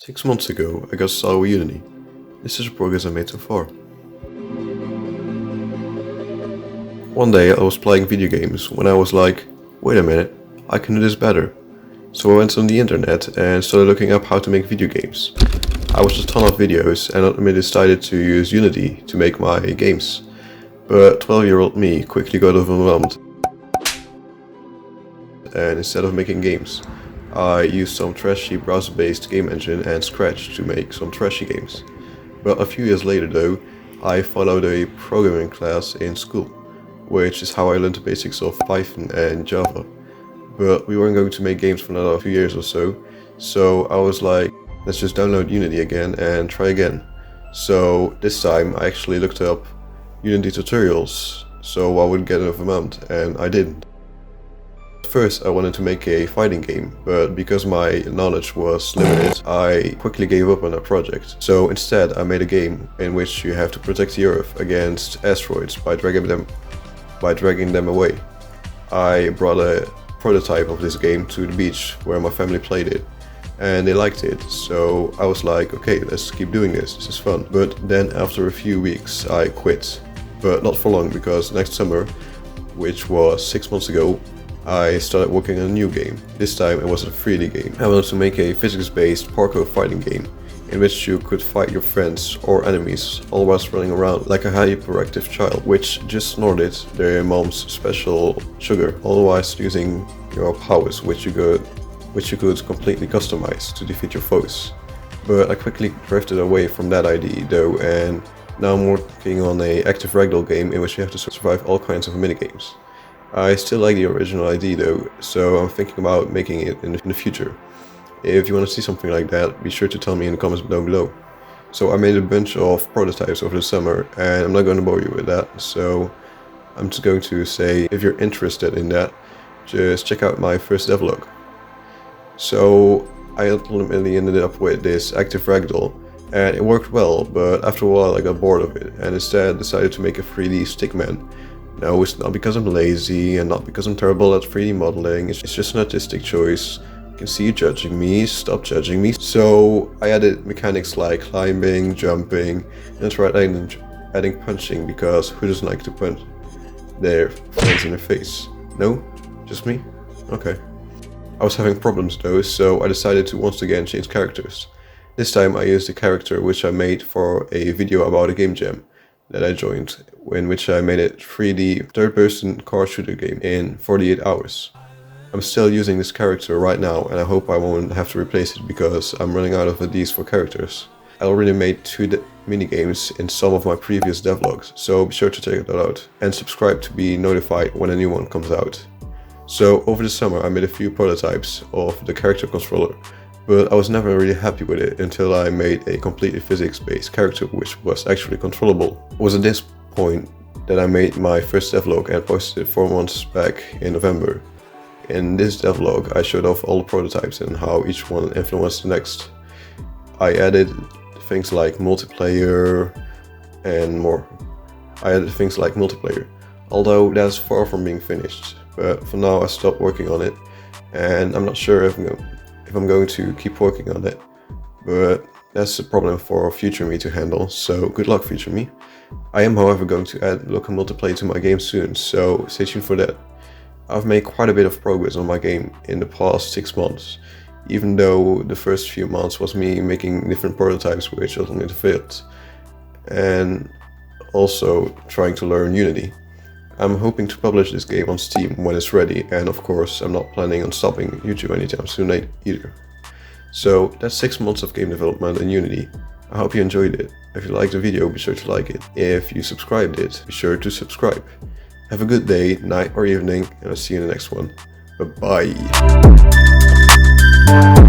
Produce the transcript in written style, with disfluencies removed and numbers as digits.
6 months ago, I got started with Unity. This is the progress I made so far. One day I was playing video games when I was like, wait a minute, I can do this better. So I went on the internet and started looking up how to make video games. I watched a ton of videos and ultimately decided to use Unity to make my games. But 12-year-old me quickly got overwhelmed. And instead of making games, I used some trashy browser-based game engine and Scratch to make some trashy games. But a few years later though, I followed a programming class in school, which is how I learned the basics of Python and Java. But we weren't going to make games for another few years or so I was like, let's just download Unity again and try again. So this time I actually looked up Unity tutorials so I wouldn't get overwhelmed, and I didn't. First I wanted to make a fighting game, but because my knowledge was limited, I quickly gave up on that project. So instead I made a game in which you have to protect the Earth against asteroids by dragging them away. I brought a prototype of this game to the beach where my family played it, and they liked it, so I was like, okay, let's keep doing this is fun. But then after a few weeks I quit, but not for long, because next summer, which was 6 months ago, I started working on a new game. This time it was a 3D game. I wanted to make a physics-based parkour fighting game in which you could fight your friends or enemies all whilst running around like a hyperactive child which just snorted their mom's special sugar, all whilst using your powers which you could completely customize to defeat your foes. But I quickly drifted away from that idea though, and now I'm working on an Active Ragdoll game in which you have to survive all kinds of minigames. I still like the original idea though, so I'm thinking about making it in the future. If you want to see something like that, be sure to tell me in the comments down below. So I made a bunch of prototypes over the summer, and I'm not going to bore you with that, so I'm just going to say, if you're interested in that, just check out my first devlog. So I ultimately ended up with this Active Ragdoll, and it worked well, but after a while I got bored of it, and instead decided to make a 3D stickman. No, it's not because I'm lazy, and not because I'm terrible at 3D modeling, it's just an artistic choice. You can see you judging me, stop judging me. So I added mechanics like climbing, jumping, and tried adding punching, because who doesn't like to punch their friends in the face? No? Just me? Okay. I was having problems though, so I decided to once again change characters. This time I used a character which I made for a video about a game jam that I joined, in which I made a 3D third-person car shooter game in 48 hours. I'm still using this character right now, and I hope I won't have to replace it because I'm running out of ideas for characters. I already made 2 minigames in some of my previous devlogs, so be sure to check that out and subscribe to be notified when a new one comes out. So over the summer I made a few prototypes of the character controller, but I was never really happy with it until I made a completely physics-based character which was actually controllable. It was at this point that I made my first devlog and posted it 4 months back in November. In this devlog I showed off all the prototypes and how each one influenced the next. I added things like multiplayer and more. Although that's far from being finished, but for now I stopped working on it, and I'm not sure if I'm going to keep working on it, but that's a problem for future me to handle, so good luck future me. I am however going to add local multiplayer to my game soon, so stay tuned for that. I've made quite a bit of progress on my game in the past 6 months, even though the first few months was me making different prototypes which ultimately failed, and also trying to learn Unity. I'm hoping to publish this game on Steam when it's ready, and of course I'm not planning on stopping YouTube anytime soon either. So that's 6 months of game development in Unity. I hope you enjoyed it. If you liked the video, be sure to like it. If you subscribed it, be sure to subscribe. Have a good day, night or evening, and I'll see you in the next one. Bye bye.